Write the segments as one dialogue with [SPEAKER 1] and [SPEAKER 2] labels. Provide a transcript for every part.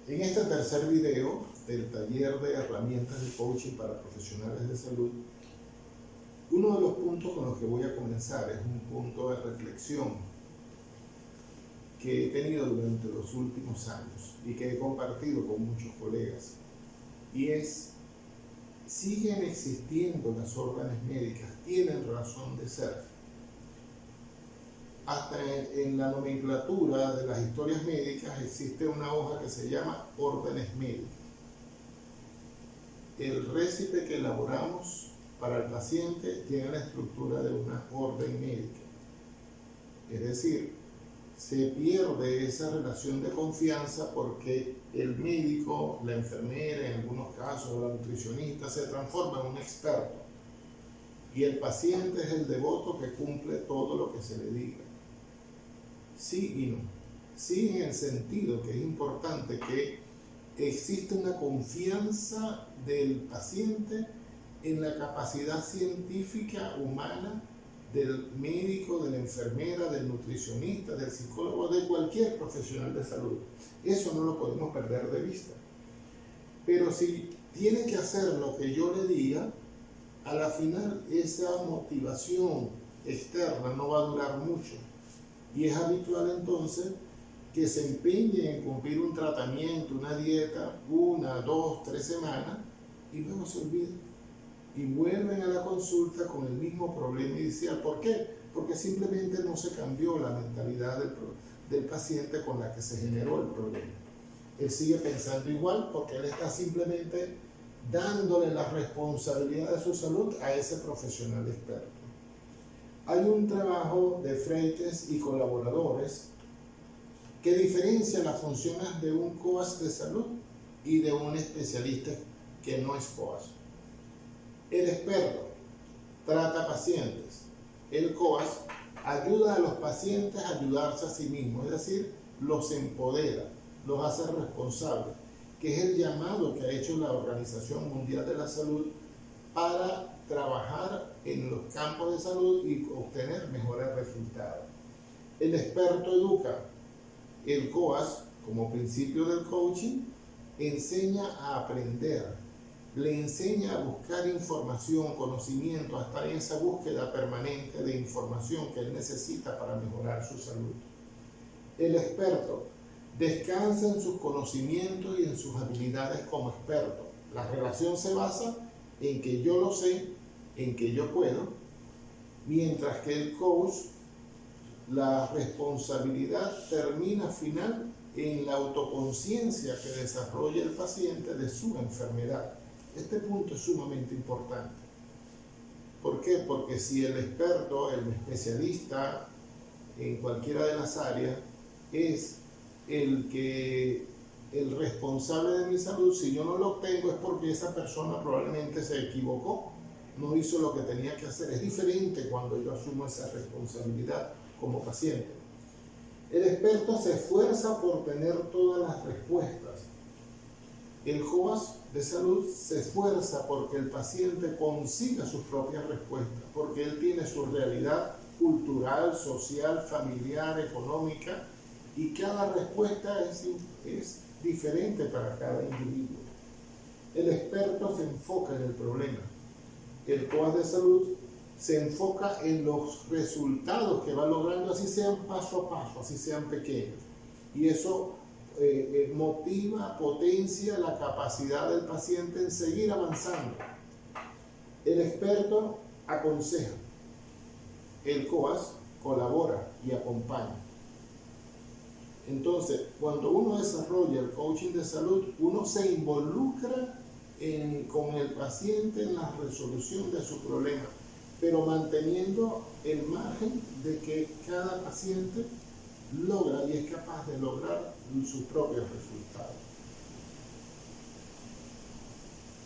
[SPEAKER 1] En este tercer video del taller de herramientas de coaching para profesionales de salud, uno de los puntos con los que voy a comenzar es un punto de reflexión que he tenido durante los últimos años y que he compartido con muchos colegas, y es: siguen existiendo las órdenes médicas, tienen razón de ser. Hasta en la nomenclatura de las historias médicas existe una hoja que se llama órdenes médicas. El récipe que elaboramos para el paciente tiene la estructura de una orden médica. Es decir, se pierde esa relación de confianza porque el médico, la enfermera, en algunos casos la nutricionista, se transforma en un experto y el paciente es el devoto que cumple todo lo que se le diga. Sí y no. Sí, en el sentido que es importante que existe una confianza del paciente en la capacidad científica humana del médico, de la enfermera, del nutricionista, del psicólogo, de cualquier profesional de salud. Eso no lo podemos perder de vista. Pero si tiene que hacer lo que yo le diga, a la final esa motivación externa no va a durar mucho. Y es habitual entonces que se empeñen en cumplir un tratamiento, una dieta, 1, 2, 3 semanas, y luego se olvidan y vuelven a la consulta con el mismo problema inicial. ¿Por qué? Porque simplemente no se cambió la mentalidad del paciente con la que se generó el problema. Él sigue pensando igual porque él está simplemente dándole la responsabilidad de su salud a ese profesional experto. Hay un trabajo de Freites y colaboradores que diferencia las funciones de un coach de salud y de un especialista que no es coach. El experto trata pacientes. El coach ayuda a los pacientes a ayudarse a sí mismos, es decir, los empodera, los hace responsables, que es el llamado que ha hecho la Organización Mundial de la Salud para trabajar en los campos de salud y obtener mejores resultados. El experto educa. El coach, como principio del coaching, enseña a aprender, le enseña a buscar información, conocimiento, a estar en esa búsqueda permanente de información que él necesita para mejorar su salud. El experto descansa en sus conocimientos y en sus habilidades como experto. La relación se basa en que yo lo sé, en que yo puedo, mientras que el coach, la responsabilidad termina al final en la autoconciencia que desarrolla el paciente de su enfermedad. Este punto es sumamente importante. ¿Por qué? Porque si el experto, el especialista en cualquiera de las áreas es el responsable de mi salud, si yo no lo obtengo es porque esa persona probablemente se equivocó, no hizo lo que tenía que hacer. Es diferente cuando yo asumo esa responsabilidad como paciente. El experto se esfuerza por tener todas las respuestas. El coach de salud se esfuerza porque el paciente consiga sus propias respuestas, porque él tiene su realidad cultural, social, familiar, económica, y cada respuesta es diferente para cada individuo. El experto se enfoca en el problema. El coach de salud se enfoca en los resultados que va logrando, así sean paso a paso, así sean pequeños. Y eso motiva, potencia la capacidad del paciente en seguir avanzando. El experto aconseja. El coach colabora y acompaña. Entonces, cuando uno desarrolla el coaching de salud, uno se involucra con el paciente en la resolución de su problema, pero manteniendo el margen de que cada paciente logra y es capaz de lograr sus propios resultados.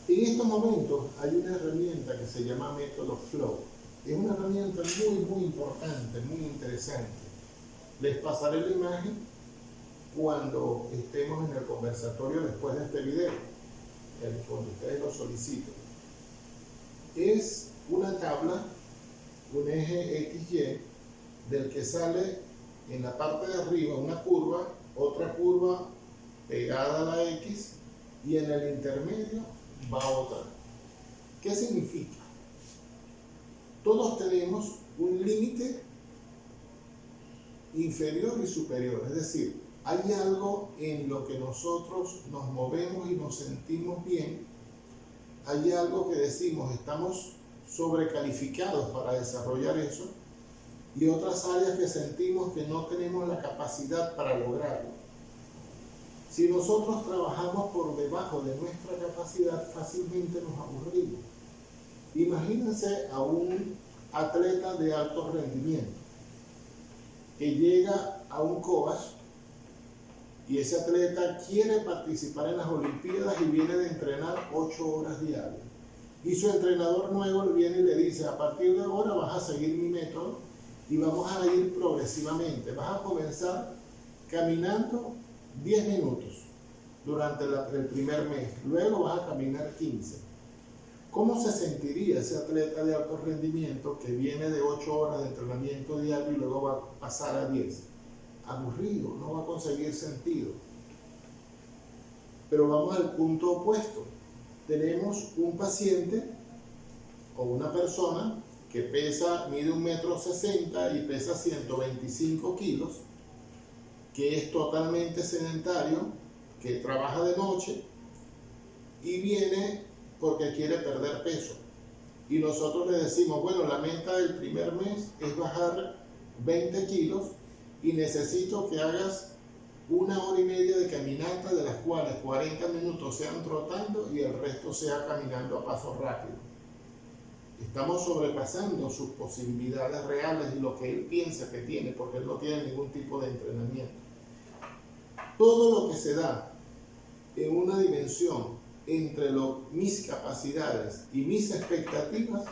[SPEAKER 1] En estos momentos hay una herramienta que se llama método Flow. Es una herramienta muy importante, muy interesante. Les pasaré la imagen cuando estemos en el conversatorio después de este video, cuando ustedes lo soliciten. Es una tabla, un eje XY, del que sale en la parte de arriba una curva, otra curva pegada a la X y en el intermedio va otra. ¿Qué significa? Todos tenemos un límite inferior y superior, es decir, hay algo en lo que nosotros nos movemos y nos sentimos bien, hay algo que decimos estamos sobrecalificados para desarrollar eso, y otras áreas que sentimos que no tenemos la capacidad para lograrlo. Si nosotros trabajamos por debajo de nuestra capacidad, fácilmente nos aburrimos. Imagínense a un atleta de alto rendimiento que llega a un COAS y ese atleta quiere participar en las Olimpiadas y viene de entrenar 8 horas diarias. Y su entrenador nuevo le viene y le dice, a partir de ahora vas a seguir mi método y vamos a ir progresivamente. Vas a comenzar caminando 10 minutos durante el primer mes, luego vas a caminar 15. ¿Cómo se sentiría ese atleta de alto rendimiento que viene de 8 horas de entrenamiento diario y luego va a pasar a 10? Aburrido, no va a conseguir sentido. Pero vamos al punto opuesto. Tenemos un paciente o una persona que mide 1,60 m y pesa 125 kilos, que es totalmente sedentario, que trabaja de noche y viene porque quiere perder peso. Y nosotros le decimos, bueno, la meta del primer mes es bajar 20 kilos y necesito que hagas 1 hora y media de caminata, de las cuales 40 minutos sean trotando y el resto sea caminando a paso rápido. Estamos sobrepasando sus posibilidades reales y lo que él piensa que tiene, porque él no tiene ningún tipo de entrenamiento. Todo lo que se da en una dimensión entre mis capacidades y mis expectativas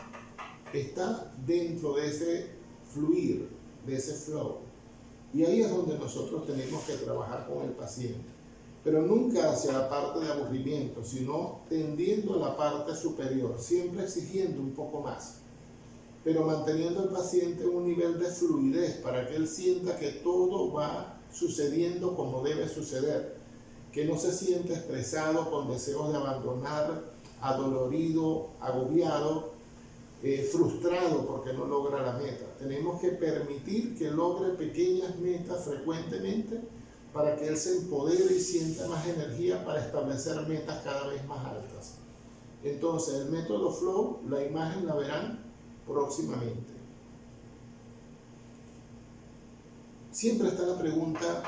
[SPEAKER 1] está dentro de ese fluir, de ese flow. Y ahí es donde nosotros tenemos que trabajar con el paciente, pero nunca hacia la parte de aburrimiento, sino tendiendo a la parte superior, siempre exigiendo un poco más, pero manteniendo al paciente un nivel de fluidez para que él sienta que todo va sucediendo como debe suceder, que no se siente estresado con deseos de abandonar, adolorido, agobiado, frustrado porque no logra la meta. Tenemos que permitir que logre pequeñas metas frecuentemente para que él se empodere y sienta más energía para establecer metas cada vez más altas. Entonces, el método Flow, la imagen la verán próximamente. Siempre está la pregunta,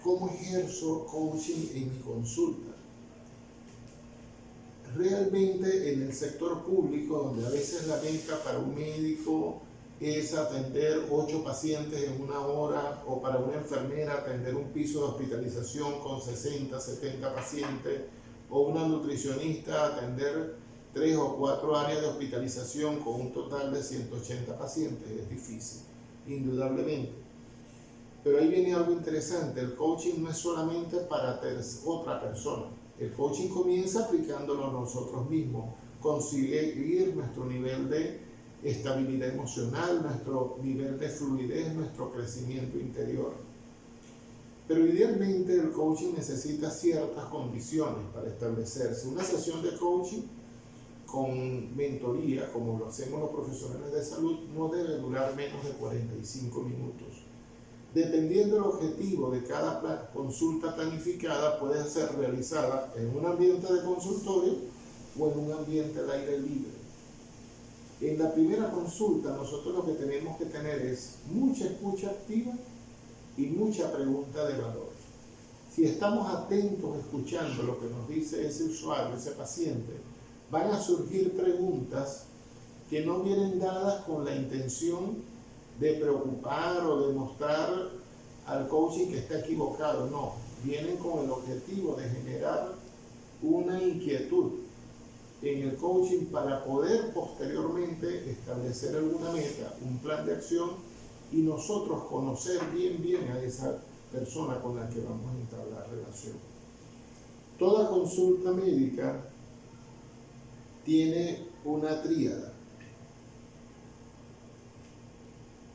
[SPEAKER 1] ¿cómo ejerzo coaching en mi consulta? Realmente en el sector público, donde a veces la meta para un médico es atender 8 pacientes en 1 hora, o para una enfermera atender un piso de hospitalización con 60, 70 pacientes, o una nutricionista atender 3 o 4 áreas de hospitalización con un total de 180 pacientes, es difícil, indudablemente. Pero ahí viene algo interesante, el coaching no es solamente para otra persona. El coaching comienza aplicándolo nosotros mismos, conseguir nuestro nivel de estabilidad emocional, nuestro nivel de fluidez, nuestro crecimiento interior. Pero idealmente el coaching necesita ciertas condiciones para establecerse. Una sesión de coaching con mentoría, como lo hacemos los profesionales de salud, no debe durar menos de 45 minutos. Dependiendo del objetivo de cada consulta planificada, puede ser realizada en un ambiente de consultorio o en un ambiente al aire libre. En la primera consulta, nosotros lo que tenemos que tener es mucha escucha activa y mucha pregunta de valor. Si estamos atentos escuchando lo que nos dice ese usuario, ese paciente, van a surgir preguntas que no vienen dadas con la intención de preocupar o de mostrar al coaching que está equivocado, no, vienen con el objetivo de generar una inquietud en el coaching para poder posteriormente establecer alguna meta, un plan de acción y nosotros conocer bien a esa persona con la que vamos a entablar relación. Toda consulta médica tiene una tríada.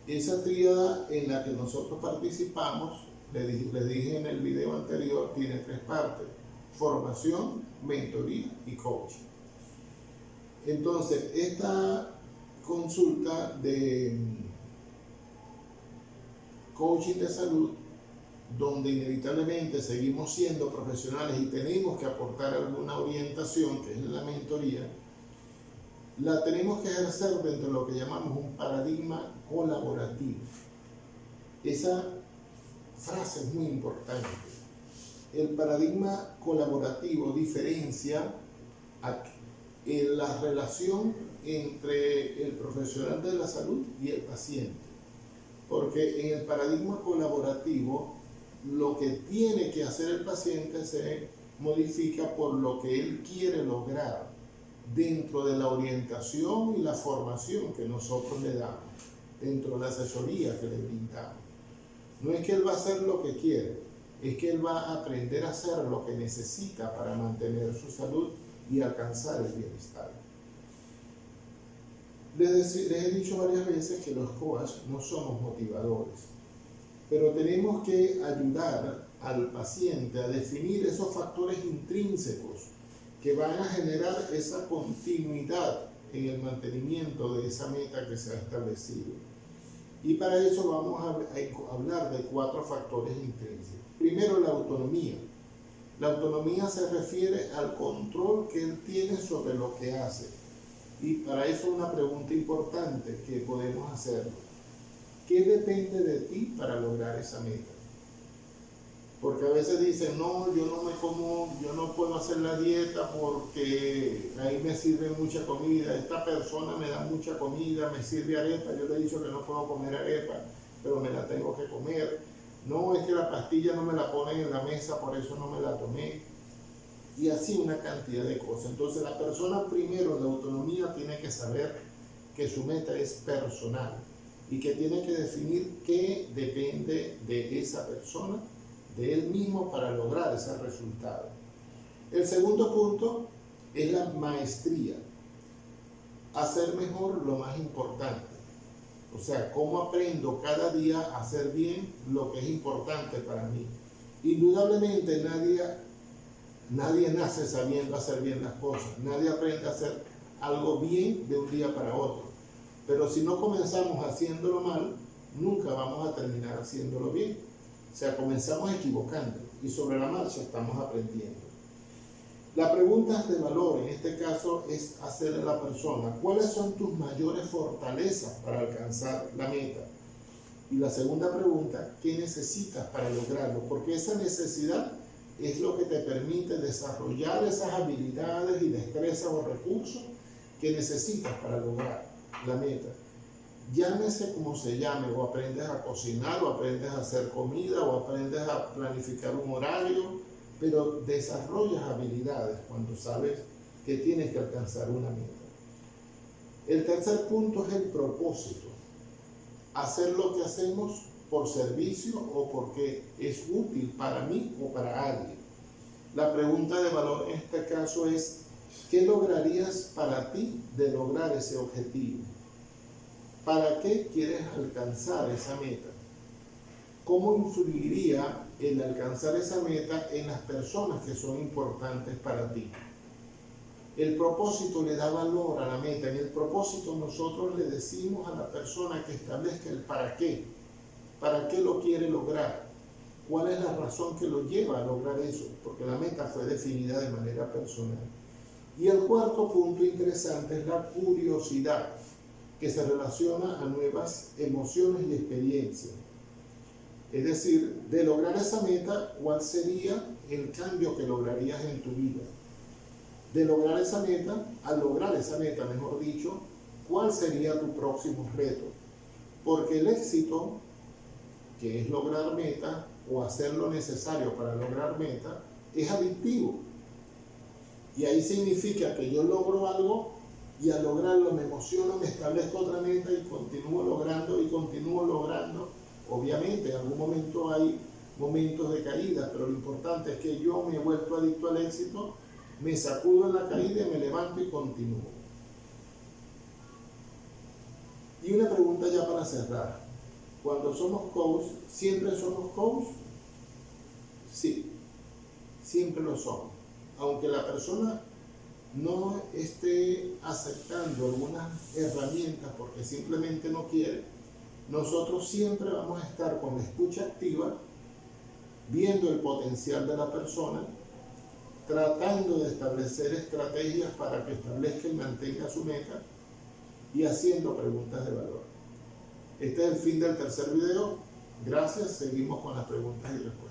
[SPEAKER 1] Esa tríada en la que nosotros participamos les dije en el video anterior, tiene 3 partes: formación, mentoría y coaching. Entonces, esta consulta de coaching de salud, donde inevitablemente seguimos siendo profesionales y tenemos que aportar alguna orientación, que es la mentoría, la tenemos que ejercer dentro de lo que llamamos un paradigma colaborativo. Esa frase es muy importante. El paradigma colaborativo diferencia la relación entre el profesional de la salud y el paciente. Porque en el paradigma colaborativo, lo que tiene que hacer el paciente se modifica por lo que él quiere lograr dentro de la orientación y la formación que nosotros le damos, dentro de la asesoría que le brindamos. No es que él va a hacer lo que quiere, es que él va a aprender a hacer lo que necesita para mantener su salud y alcanzar el bienestar. Les he dicho varias veces que los coaches no somos motivadores, pero tenemos que ayudar al paciente a definir esos factores intrínsecos que van a generar esa continuidad en el mantenimiento de esa meta que se ha establecido. Y para eso vamos a hablar de 4 factores intrínsecos. Primero, la autonomía. La autonomía se refiere al control que él tiene sobre lo que hace. Y para eso una pregunta importante que podemos hacer: ¿qué depende de ti para lograr esa meta? Porque a veces dicen, no, yo no puedo hacer la dieta porque ahí me sirve mucha comida, esta persona me da mucha comida, me sirve arepa, yo le he dicho que no puedo comer arepa, pero me la tengo que comer. No, es que la pastilla no me la ponen en la mesa, por eso no me la tomé. Y así una cantidad de cosas. Entonces la persona primero en la autonomía tiene que saber que su meta es personal y que tiene que definir qué depende de esa persona, de él mismo, para lograr ese resultado. El segundo punto es la maestría. Hacer mejor lo más importante. O sea, cómo aprendo cada día a hacer bien lo que es importante para mí. Indudablemente nadie nace sabiendo hacer bien las cosas. Nadie aprende a hacer algo bien de un día para otro. Pero si no comenzamos haciéndolo mal, nunca vamos a terminar haciéndolo bien. O sea, comenzamos equivocando y sobre la marcha estamos aprendiendo. La pregunta de valor en este caso es hacerle a la persona: ¿cuáles son tus mayores fortalezas para alcanzar la meta? Y la segunda pregunta: ¿qué necesitas para lograrlo? Porque esa necesidad es lo que te permite desarrollar esas habilidades y destrezas o recursos que necesitas para lograr la meta. Llámese como se llame, o aprendes a cocinar, o aprendes a hacer comida, o aprendes a planificar un horario, pero desarrollas habilidades cuando sabes que tienes que alcanzar una meta. El tercer punto es el propósito. Hacer lo que hacemos por servicio o porque es útil para mí o para alguien. La pregunta de valor en este caso es: ¿qué lograrías para ti de lograr ese objetivo? ¿Para qué quieres alcanzar esa meta? ¿Cómo influiría el alcanzar esa meta en las personas que son importantes para ti? El propósito le da valor a la meta. En el propósito nosotros le decimos a la persona que establezca el para qué. ¿Para qué lo quiere lograr? ¿Cuál es la razón que lo lleva a lograr eso? Porque la meta fue definida de manera personal. Y el cuarto punto interesante es la curiosidad, que se relaciona a nuevas emociones y experiencias. Es decir, de lograr esa meta, ¿cuál sería el cambio que lograrías en tu vida? De lograr esa meta, al lograr esa meta, mejor dicho, ¿cuál sería tu próximo reto? Porque el éxito, que es lograr meta o hacer lo necesario para lograr meta, es adictivo. Y ahí significa que yo logro algo y al lograrlo me emociono, me establezco otra meta y continúo logrando y continúo logrando. Obviamente en algún momento hay momentos de caída, pero lo importante es que yo me he vuelto adicto al éxito, me sacudo en la caída y me levanto y continúo. Y una pregunta ya para cerrar: cuando somos coach, ¿siempre somos coach Sí, siempre lo son. Aunque la persona no esté aceptando algunas herramientas porque simplemente no quiere, nosotros siempre vamos a estar con la escucha activa, viendo el potencial de la persona, tratando de establecer estrategias para que establezca y mantenga su meta y haciendo preguntas de valor. Este es el fin del tercer video. Gracias. Seguimos con las preguntas y respuestas.